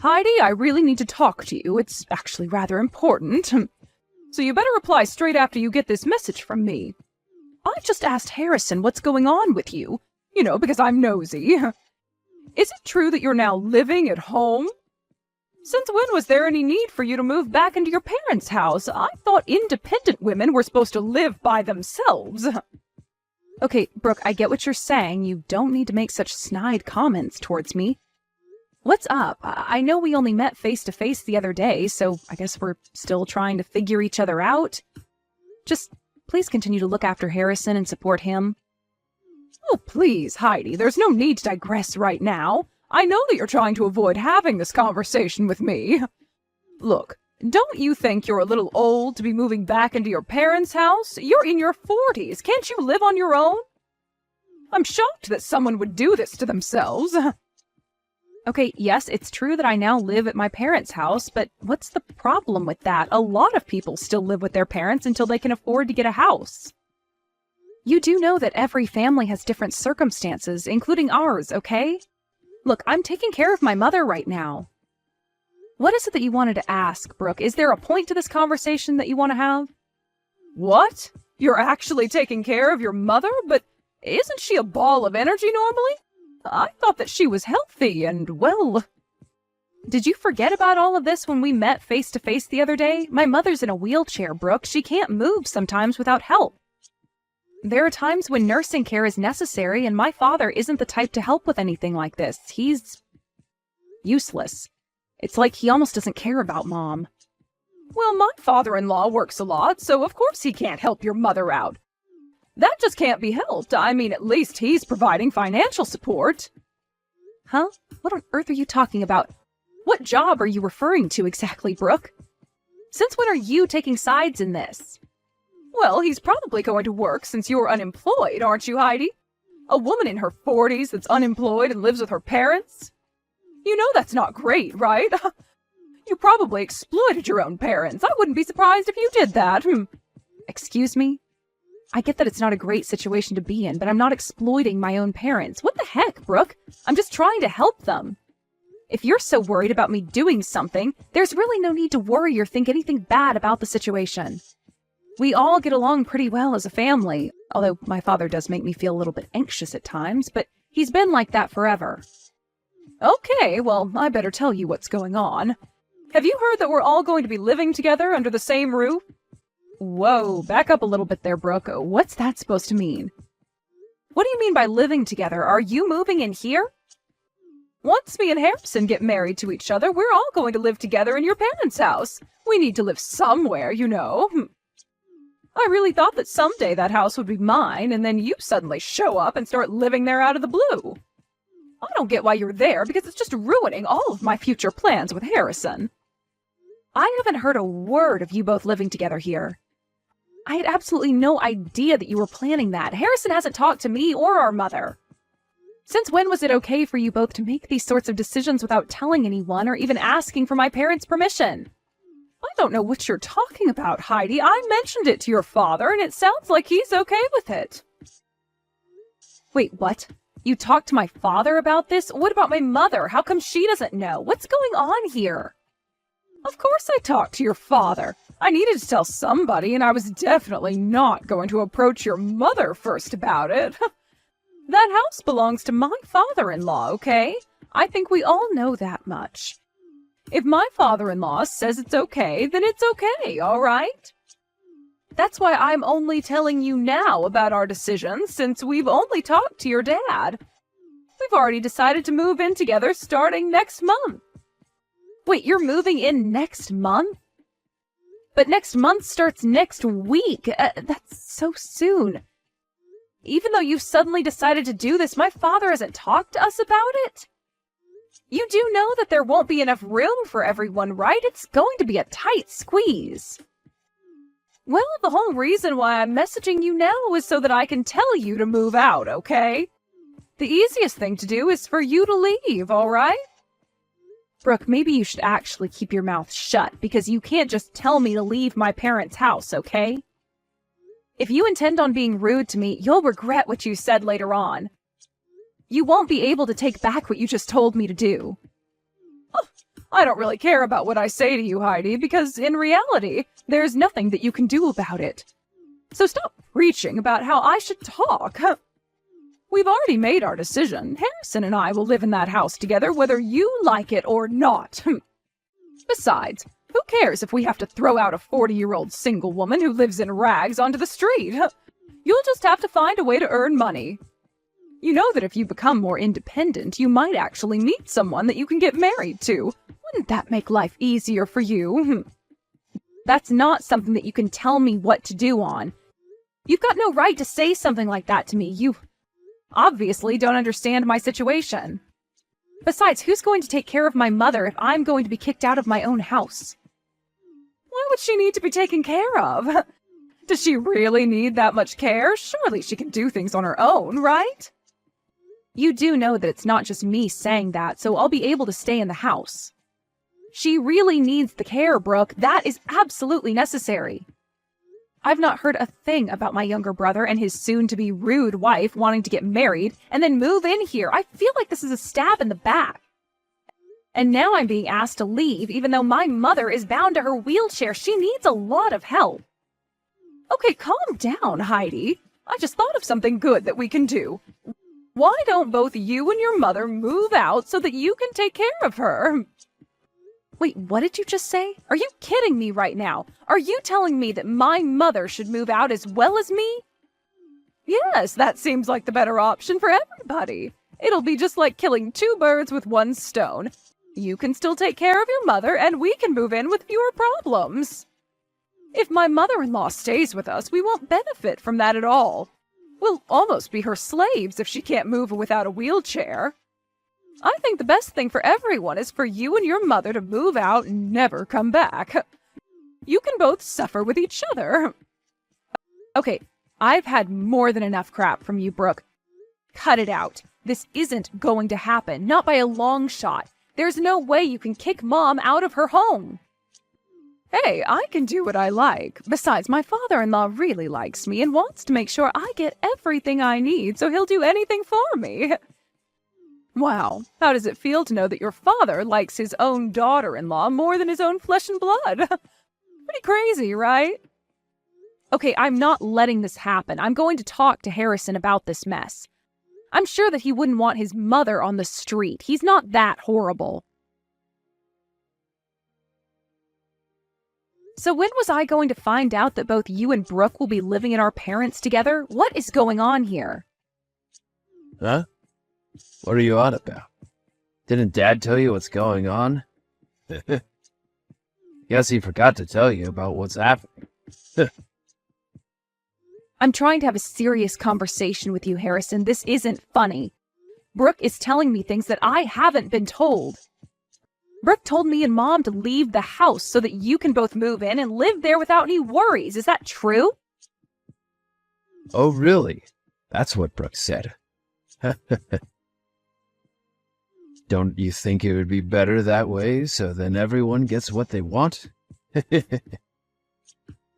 Heidi, I really need to talk to you. It's actually rather important. So you better reply straight after you get this message from me. I just asked Harrison what's going on with you. You know, because I'm nosy. Is it true that you're now living at home? Since when was there any need for you to move back into your parents' house? I thought independent women were supposed to live by themselves. Okay, Brooke, I get what you're saying. You don't need to make such snide comments towards me. What's up? I know we only met face-to-face the other day, so I guess we're still trying to figure each other out. Just please continue to look after Harrison and support him. Oh, please, Heidi, there's no need to digress right now. I know that you're trying to avoid having this conversation with me. Look, don't you think you're a little old to be moving back into your parents' house? You're in your 40s. Can't you live on your own? I'm shocked that someone would do this to themselves. Okay, yes, it's true that I now live at my parents' house, but what's the problem with that? A lot of people still live with their parents until they can afford to get a house. You do know that every family has different circumstances, including ours, okay? Look, I'm taking care of my mother right now. What is it that you wanted to ask, Brooke? Is there a point to this conversation that you want to have? What? You're actually taking care of your mother? But isn't she a ball of energy normally? I thought that she was healthy and, well... Did you forget about all of this when we met face-to-face the other day? My mother's in a wheelchair, Brooke. She can't move sometimes without help. There are times when nursing care is necessary, and my father isn't the type to help with anything like this. He's useless. It's like he almost doesn't care about Mom. Well, my father-in-law works a lot, so of course he can't help your mother out. That just can't be helped. I mean, at least he's providing financial support. Huh? What on earth are you talking about? What job are you referring to exactly, Brooke? Since when are you taking sides in this? Well, he's probably going to work since you're unemployed, aren't you, Heidi? A woman in her 40s that's unemployed and lives with her parents? You know that's not great, right? You probably exploited your own parents. I wouldn't be surprised if you did that. Excuse me? I get that it's not a great situation to be in, but I'm not exploiting my own parents. What the heck, Brooke? I'm just trying to help them. If you're so worried about me doing something, there's really no need to worry or think anything bad about the situation. We all get along pretty well as a family, although my father does make me feel a little bit anxious at times, but he's been like that forever. Okay, well, I better tell you what's going on. Have you heard that we're all going to be living together under the same roof? Whoa, back up a little bit there, Brooke. What's that supposed to mean? What do you mean by living together? Are you moving in here? Once me and Harrison get married to each other, we're all going to live together in your parents' house. We need to live somewhere, you know. I really thought that someday that house would be mine, and then you suddenly show up and start living there out of the blue. I don't get why you're there, because it's just ruining all of my future plans with Harrison. I haven't heard a word of you both living together here. I had absolutely no idea that you were planning that. Harrison hasn't talked to me or our mother. Since when was it okay for you both to make these sorts of decisions without telling anyone or even asking for my parents' permission? I don't know what you're talking about, Heidi. I mentioned it to your father, and it sounds like he's okay with it. Wait, what? You talked to my father about this? What about my mother? How come she doesn't know? What's going on here? Of course I talked to your father. I needed to tell somebody, and I was definitely not going to approach your mother first about it. That house belongs to my father-in-law, okay? I think we all know that much. If my father-in-law says it's okay, then it's okay, all right? That's why I'm only telling you now about our decisions, since we've only talked to your dad. We've already decided to move in together starting next month. Wait, you're moving in next month? But next month starts next week. That's so soon. Even though you've suddenly decided to do this, my father hasn't talked to us about it. You do know that there won't be enough room for everyone, right? It's going to be a tight squeeze. Well, the whole reason why I'm messaging you now is so that I can tell you to move out, okay? The easiest thing to do is for you to leave, all right? Brooke, maybe you should actually keep your mouth shut, because you can't just tell me to leave my parents' house, okay? If you intend on being rude to me, you'll regret what you said later on. You won't be able to take back what you just told me to do. Oh, I don't really care about what I say to you, Heidi, because in reality, there's nothing that you can do about it. So stop preaching about how I should talk. We've already made our decision. Harrison and I will live in that house together whether you like it or not. Besides, who cares if we have to throw out a 40-year-old single woman who lives in rags onto the street? You'll just have to find a way to earn money. You know that if you become more independent, you might actually meet someone that you can get married to. Wouldn't that make life easier for you? That's not something that you can tell me what to do on. You've got no right to say something like that to me. You obviously don't understand my situation. Besides, who's going to take care of my mother if I'm going to be kicked out of my own house? Why would she need to be taken care of? Does she really need that much care? Surely she can do things on her own, right? You do know that it's not just me saying that, so I'll be able to stay in the house. She really needs the care, Brooke. That is absolutely necessary. I've not heard a thing about my younger brother and his soon-to-be rude wife wanting to get married and then move in here. I feel like this is a stab in the back. And now I'm being asked to leave, even though my mother is bound to her wheelchair. She needs a lot of help. Okay, calm down, Heidi. I just thought of something good that we can do. Why don't both you and your mother move out so that you can take care of her? Wait, what did you just say? Are you kidding me right now? Are you telling me that my mother should move out as well as me? Yes, that seems like the better option for everybody. It'll be just like killing two birds with one stone. You can still take care of your mother, and we can move in with fewer problems. If my mother-in-law stays with us, we won't benefit from that at all. We'll almost be her slaves if she can't move without a wheelchair. I think the best thing for everyone is for you and your mother to move out and never come back. You can both suffer with each other. Okay, I've had more than enough crap from you, Brooke. Cut it out. This isn't going to happen, not by a long shot. There's no way you can kick Mom out of her home. Hey, I can do what I like. Besides, my father-in-law really likes me and wants to make sure I get everything I need, so he'll do anything for me. Wow, how does it feel to know that your father likes his own daughter-in-law more than his own flesh and blood? Pretty crazy, right? Okay, I'm not letting this happen. I'm going to talk to Harrison about this mess. I'm sure that he wouldn't want his mother on the street. He's not that horrible. So when was I going to find out that both you and Brooke will be living in our parents together? What is going on here? Huh? What are you on about? Didn't Dad tell you what's going on? Guess he forgot to tell you about what's happening. I'm trying to have a serious conversation with you, Harrison. This isn't funny. Brooke is telling me things that I haven't been told. Brooke told me and Mom to leave the house so that you can both move in and live there without any worries. Is that true? Oh, really? That's what Brooke said. Don't you think it would be better that way, so then everyone gets what they want?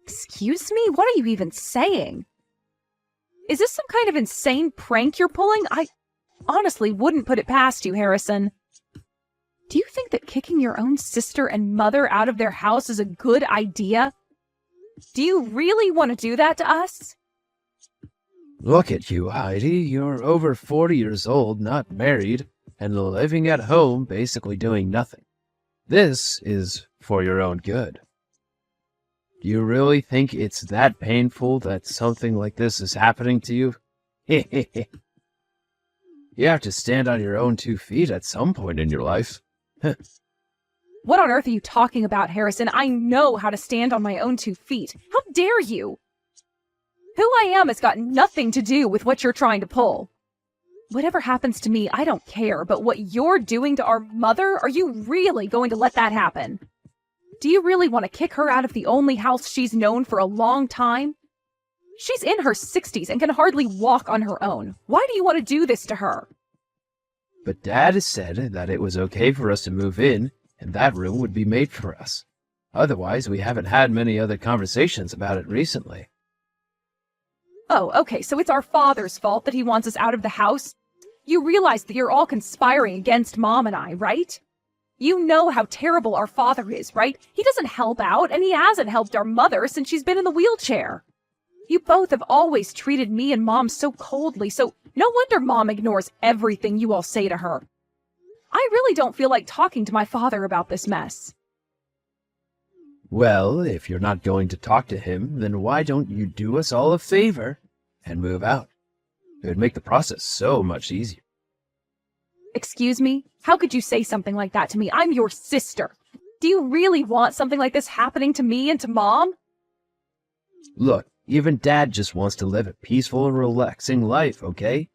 Excuse me? What are you even saying? Is this some kind of insane prank you're pulling? I honestly wouldn't put it past you, Harrison. Do you think that kicking your own sister and mother out of their house is a good idea? Do you really want to do that to us? Look at you, Heidi. You're over 40 years old, not married, and living at home, basically doing nothing. This is for your own good. Do you really think it's that painful that something like this is happening to you? You have to stand on your own 2 feet at some point in your life. What on earth are you talking about, Harrison? I know how to stand on my own 2 feet. How dare you? Who I am has got nothing to do with what you're trying to pull. Whatever happens to me, I don't care, but what you're doing to our mother, are you really going to let that happen? Do you really want to kick her out of the only house she's known for a long time? She's in her 60s and can hardly walk on her own. Why do you want to do this to her? But Dad said that it was okay for us to move in, and that room would be made for us. Otherwise, we haven't had many other conversations about it recently. Oh, okay, so it's our father's fault that he wants us out of the house? You realize that you're all conspiring against Mom and I, right? You know how terrible our father is, right? He doesn't help out, and he hasn't helped our mother since she's been in the wheelchair. You both have always treated me and Mom so coldly, so no wonder Mom ignores everything you all say to her. I really don't feel like talking to my father about this mess. Well, if you're not going to talk to him, then why don't you do us all a favor and move out? It would make the process so much easier. Excuse me? How could you say something like that to me? I'm your sister. Do you really want something like this happening to me and to Mom? Look, even Dad just wants to live a peaceful and relaxing life, okay?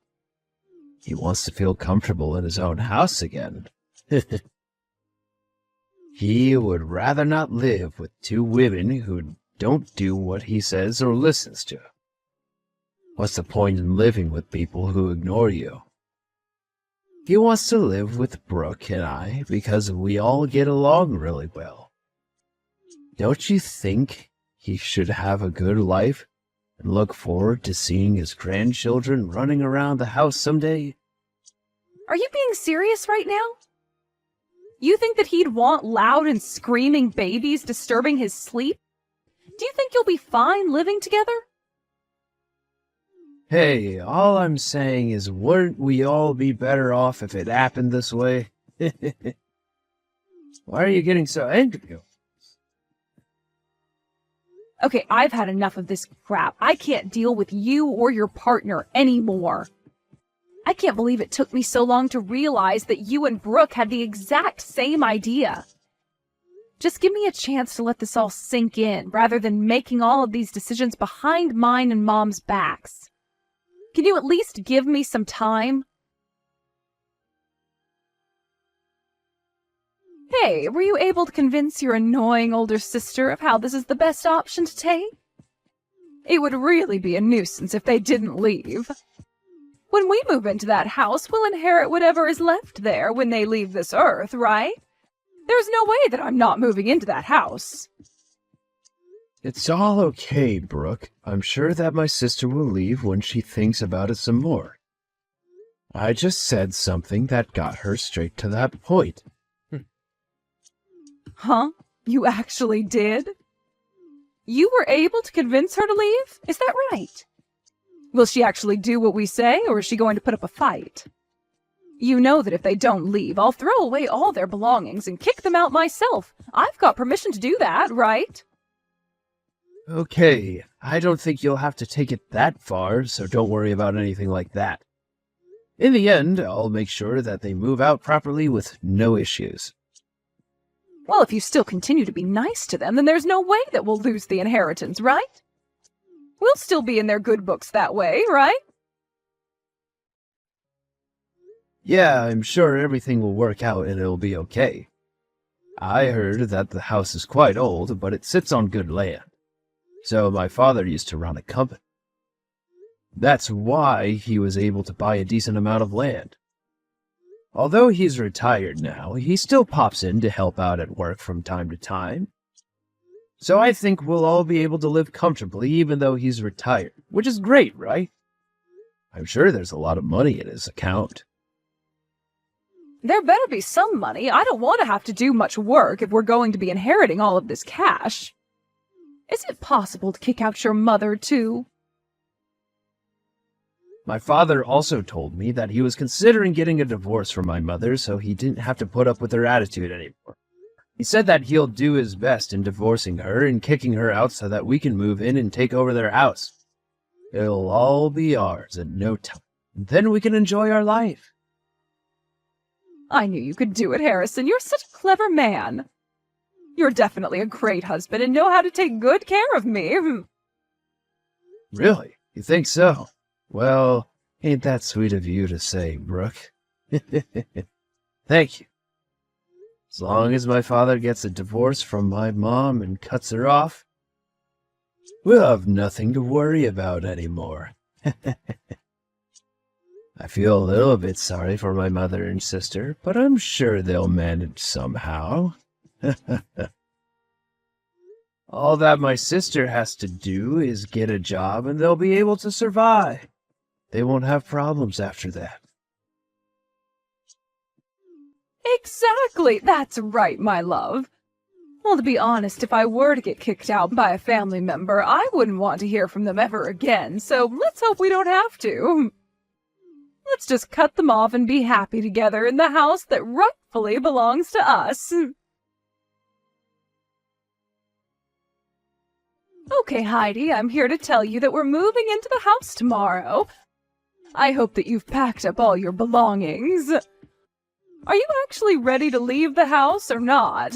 He wants to feel comfortable in his own house again. He would rather not live with two women who don't do what he says or listens to. What's the point in living with people who ignore you? He wants to live with Brooke and I because we all get along really well. Don't you think he should have a good life and look forward to seeing his grandchildren running around the house someday? Are you being serious right now? You think that he'd want loud and screaming babies disturbing his sleep? Do you think you'll be fine living together? Hey, all I'm saying is, wouldn't we all be better off if it happened this way? Why are you getting so angry? Okay, I've had enough of this crap. I can't deal with you or your partner anymore. I can't believe it took me so long to realize that you and Brooke had the exact same idea. Just give me a chance to let this all sink in, rather than making all of these decisions behind mine and Mom's backs. Can you at least give me some time? Hey, were you able to convince your annoying older sister of how this is the best option to take? It would really be a nuisance if they didn't leave. When we move into that house, we'll inherit whatever is left there when they leave this earth, right? There's no way that I'm not moving into that house. It's all okay, Brooke. I'm sure that my sister will leave when she thinks about it some more. I just said something that got her straight to that point. Huh? You actually did? You were able to convince her to leave? Is that right? Will she actually do what we say, or is she going to put up a fight? You know that if they don't leave, I'll throw away all their belongings and kick them out myself. I've got permission to do that, right? Okay, I don't think you'll have to take it that far, so don't worry about anything like that. In the end, I'll make sure that they move out properly with no issues. Well, if you still continue to be nice to them, then there's no way that we'll lose the inheritance, right? We'll still be in their good books that way, right? Yeah, I'm sure everything will work out and it'll be okay. I heard that the house is quite old, but it sits on good land. So my father used to run a company. That's why he was able to buy a decent amount of land. Although he's retired now, he still pops in to help out at work from time to time. So I think we'll all be able to live comfortably even though he's retired, which is great, right? I'm sure there's a lot of money in his account. There better be some money. I don't want to have to do much work if we're going to be inheriting all of this cash. Is it possible to kick out your mother, too? My father also told me that he was considering getting a divorce from my mother so he didn't have to put up with her attitude anymore. He said that he'll do his best in divorcing her and kicking her out so that we can move in and take over their house. It'll all be ours in no time. Then we can enjoy our life. I knew you could do it, Harrison. You're such a clever man. You're definitely a great husband and know how to take good care of me. Really? You think so? Well, ain't that sweet of you to say, Brooke. Thank you. As long as my father gets a divorce from my mom and cuts her off, we'll have nothing to worry about anymore. I feel a little bit sorry for my mother and sister, but I'm sure they'll manage somehow. All that my sister has to do is get a job and they'll be able to survive. They won't have problems after that. Exactly, that's right, my love. Well, to be honest, if I were to get kicked out by a family member, I wouldn't want to hear from them ever again, so let's hope we don't have to. Let's just cut them off and be happy together in the house that rightfully belongs to us. Okay, Heidi, I'm here to tell you that we're moving into the house tomorrow. I hope that you've packed up all your belongings. Are you actually ready to leave the house or not?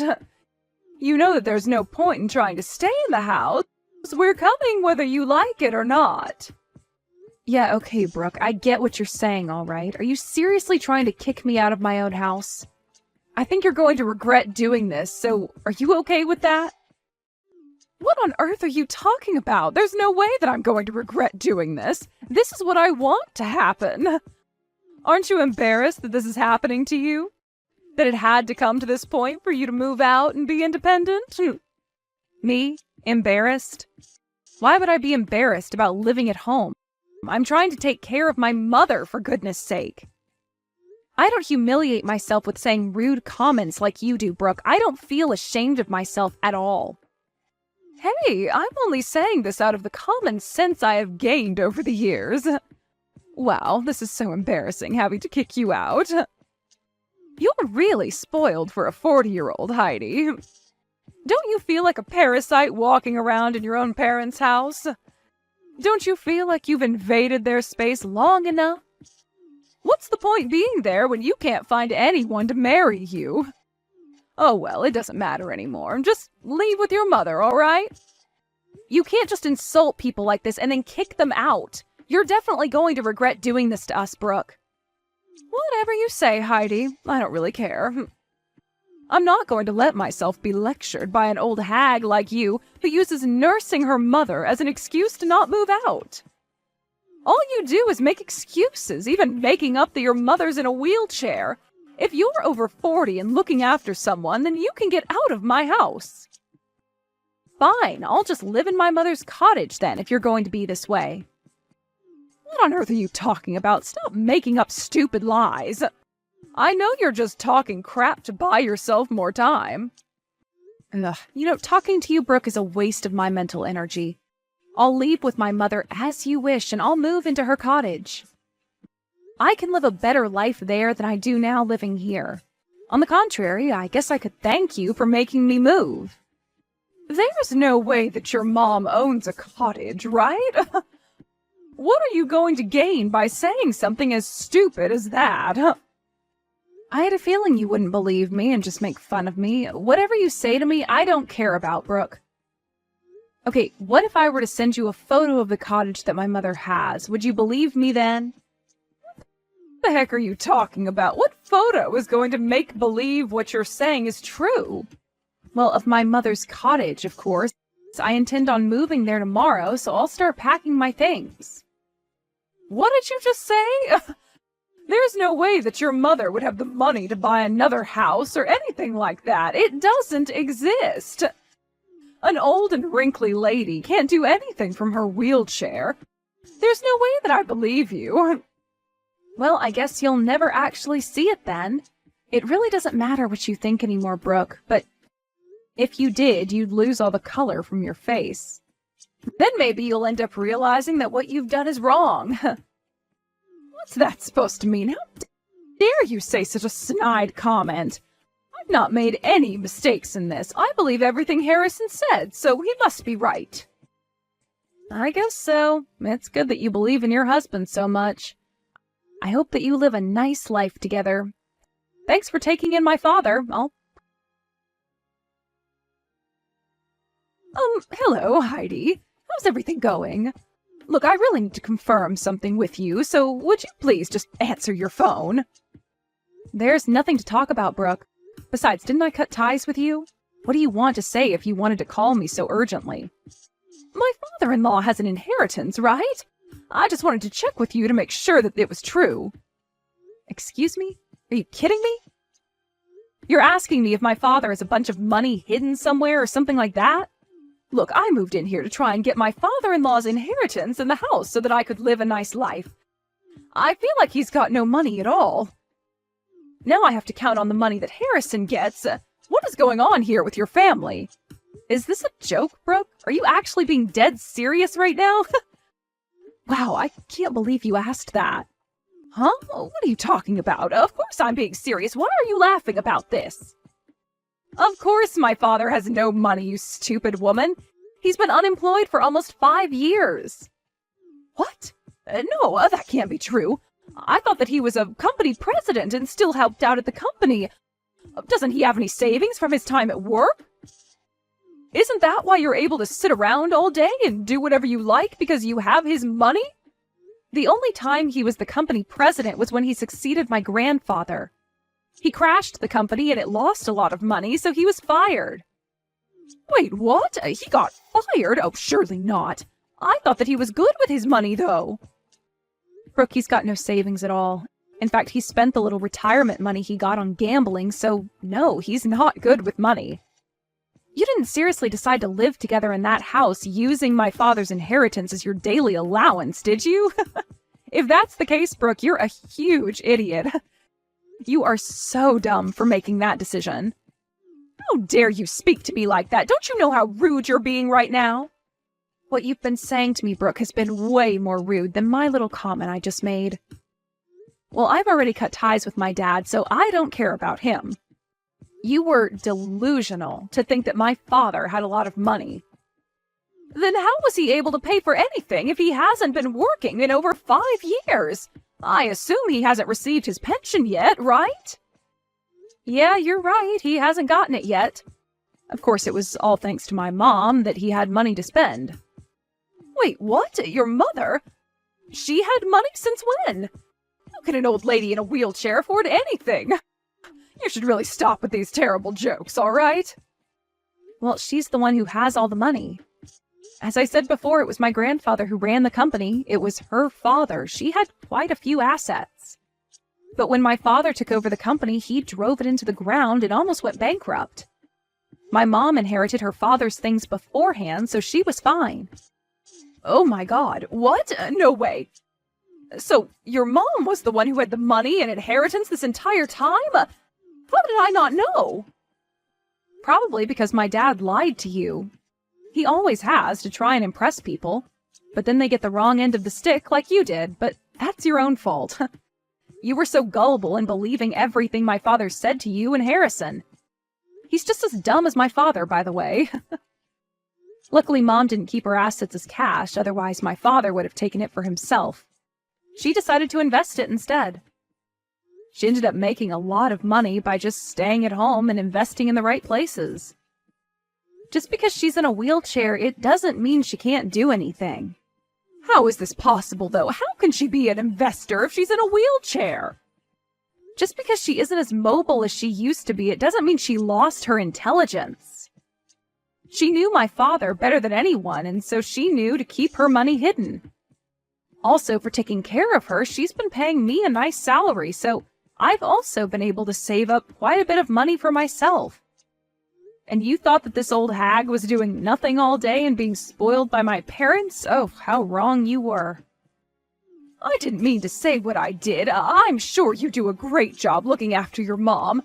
You know that there's no point in trying to stay in the house. We're coming whether you like it or not. Yeah, okay, Brooke, I get what you're saying, all right. Are you seriously trying to kick me out of my own house? I think you're going to regret doing this, so are you okay with that? What on earth are you talking about? There's no way that I'm going to regret doing this. This is what I want to happen. Aren't you embarrassed that this is happening to you? That it had to come to this point for you to move out and be independent? Me? Embarrassed? Why would I be embarrassed about living at home? I'm trying to take care of my mother, for goodness sake. I don't humiliate myself with saying rude comments like you do, Brooke. I don't feel ashamed of myself at all. Hey, I'm only saying this out of the common sense I have gained over the years. Wow, this is so embarrassing having to kick you out. You're really spoiled for a 40-year-old, Heidi. Don't you feel like a parasite walking around in your own parents' house? Don't you feel like you've invaded their space long enough? What's the point being there when you can't find anyone to marry you? Oh well, it doesn't matter anymore. Just leave with your mother, all right? You can't just insult people like this and then kick them out. You're definitely going to regret doing this to us, Brooke. Whatever you say, Heidi. I don't really care. I'm not going to let myself be lectured by an old hag like you who uses nursing her mother as an excuse to not move out. All you do is make excuses, even making up that your mother's in a wheelchair. If you're over 40 and looking after someone, then you can get out of my house. Fine, I'll just live in my mother's cottage then if you're going to be this way. What on earth are you talking about? Stop making up stupid lies. I know you're just talking crap to buy yourself more time. Ugh, talking to you, Brooke, is a waste of my mental energy. I'll leave with my mother as you wish, and I'll move into her cottage. I can live a better life there than I do now living here. On the contrary, I guess I could thank you for making me move. There's no way that your mom owns a cottage, right? What are you going to gain by saying something as stupid as that? I had a feeling you wouldn't believe me and just make fun of me. Whatever you say to me, I don't care about, Brooke. Okay, what if I were to send you a photo of the cottage that my mother has? Would you believe me then? What the heck are you talking about? What photo is going to make believe what you're saying is true? Well, of my mother's cottage, of course. I intend on moving there tomorrow, so I'll start packing my things. What did you just say? There's no way that your mother would have the money to buy another house or anything like that. It doesn't exist. An old and wrinkly lady can't do anything from her wheelchair. There's no way that I believe you. Well, I guess you'll never actually see it then. It really doesn't matter what you think anymore, Brooke, but if you did, you'd lose all the color from your face. Then maybe you'll end up realizing that what you've done is wrong. What's that supposed to mean? How dare you say such a snide comment? I've not made any mistakes in this. I believe everything Harrison said, so he must be right. I guess so. It's good that you believe in your husband so much. I hope that you live a nice life together. Thanks for taking in my father. Hello, Heidi. How's everything going? Look, I really need to confirm something with you, so would you please just answer your phone? There's nothing to talk about, Brooke. Besides, didn't I cut ties with you? What do you want to say if you wanted to call me so urgently? My father-in-law has an inheritance, right? I just wanted to check with you to make sure that it was true. Excuse me? Are you kidding me? You're asking me if my father has a bunch of money hidden somewhere or something like that? Look, I moved in here to try and get my father-in-law's inheritance in the house so that I could live a nice life. I feel like he's got no money at all. Now I have to count on the money that Harrison gets. What is going on here with your family? Is this a joke, Brooke? Are you actually being dead serious right now? Wow, I can't believe you asked that. Huh? What are you talking about? Of course I'm being serious. Why are you laughing about this? Of course my father has no money, you stupid woman. He's been unemployed for almost 5 years. What? No, that can't be true. I thought that he was a company president and still helped out at the company. Doesn't he have any savings from his time at work? Isn't that why you're able to sit around all day and do whatever you like because you have his money? The only time he was the company president was when he succeeded my grandfather. He crashed the company and it lost a lot of money, so he was fired. Wait, what? He got fired? Oh, surely not. I thought that he was good with his money, though. Brooke, he's got no savings at all. In fact, he spent the little retirement money he got on gambling, so no, he's not good with money. You didn't seriously decide to live together in that house using my father's inheritance as your daily allowance, did you? If that's the case, Brooke, you're a huge idiot. You are so dumb for making that decision. How dare you speak to me like that? Don't you know how rude you're being right now? What you've been saying to me, Brooke, has been way more rude than my little comment I just made. Well, I've already cut ties with my dad, so I don't care about him. You were delusional to think that my father had a lot of money. Then how was he able to pay for anything if he hasn't been working in over 5 years? I assume he hasn't received his pension yet, right? Yeah, you're right. He hasn't gotten it yet. Of course, it was all thanks to my mom that he had money to spend. Wait, what? Your mother? She had money since when? How can an old lady in a wheelchair afford anything? You should really stop with these terrible jokes, all right? Well, she's the one who has all the money. As I said before, it was my grandfather who ran the company. It was her father. She had quite a few assets. But when my father took over the company, he drove it into the ground and almost went bankrupt. My mom inherited her father's things beforehand, so she was fine. Oh my God, what? No way. So your mom was the one who had the money and inheritance this entire time? How did I not know? Probably because my dad lied to you. He always has to try and impress people, but then they get the wrong end of the stick like you did, but that's your own fault. You were so gullible in believing everything my father said to you and Harrison. He's just as dumb as my father, by the way. Luckily, Mom didn't keep her assets as cash, otherwise my father would have taken it for himself. She decided to invest it instead. She ended up making a lot of money by just staying at home and investing in the right places. Just because she's in a wheelchair, it doesn't mean she can't do anything. How is this possible, though? How can she be an investor if she's in a wheelchair? Just because she isn't as mobile as she used to be, it doesn't mean she lost her intelligence. She knew my father better than anyone, and so she knew to keep her money hidden. Also, for taking care of her, she's been paying me a nice salary, so I've also been able to save up quite a bit of money for myself. And you thought that this old hag was doing nothing all day and being spoiled by my parents? Oh, how wrong you were. I didn't mean to say what I did. I'm sure you do a great job looking after your mom.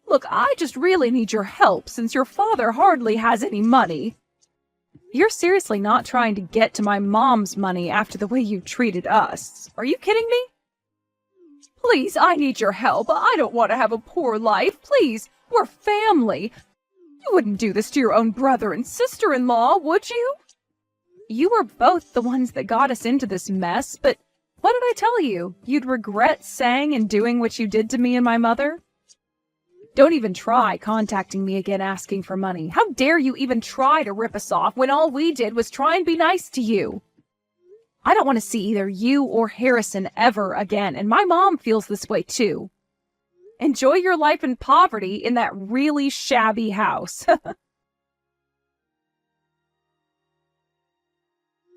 Look, I just really need your help since your father hardly has any money. You're seriously not trying to get to my mom's money after the way you treated us. Are you kidding me? Please, I need your help. I don't want to have a poor life. Please, we're family. You wouldn't do this to your own brother and sister-in-law, would you? You were both the ones that got us into this mess, but what did I tell you? You'd regret saying and doing what you did to me and my mother? Don't even try contacting me again asking for money. How dare you even try to rip us off when all we did was try and be nice to you? I don't want to see either you or Harrison ever again, and my mom feels this way too. Enjoy your life in poverty in that really shabby house.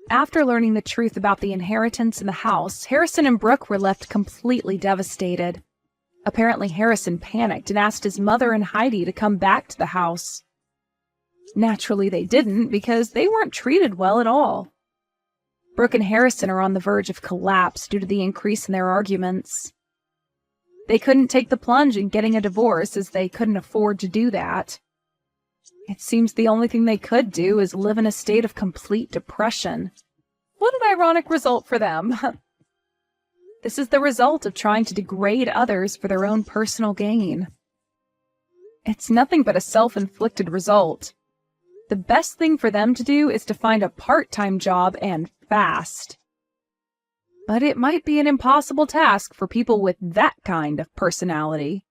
After learning the truth about the inheritance in the house, Harrison and Brooke were left completely devastated. Apparently, Harrison panicked and asked his mother and Heidi to come back to the house. Naturally, they didn't because they weren't treated well at all. Brooke and Harrison are on the verge of collapse due to the increase in their arguments. They couldn't take the plunge in getting a divorce as they couldn't afford to do that. It seems the only thing they could do is live in a state of complete depression. What an ironic result for them. This is the result of trying to degrade others for their own personal gain. It's nothing but a self-inflicted result. The best thing for them to do is to find a part-time job and fast. But it might be an impossible task for people with that kind of personality.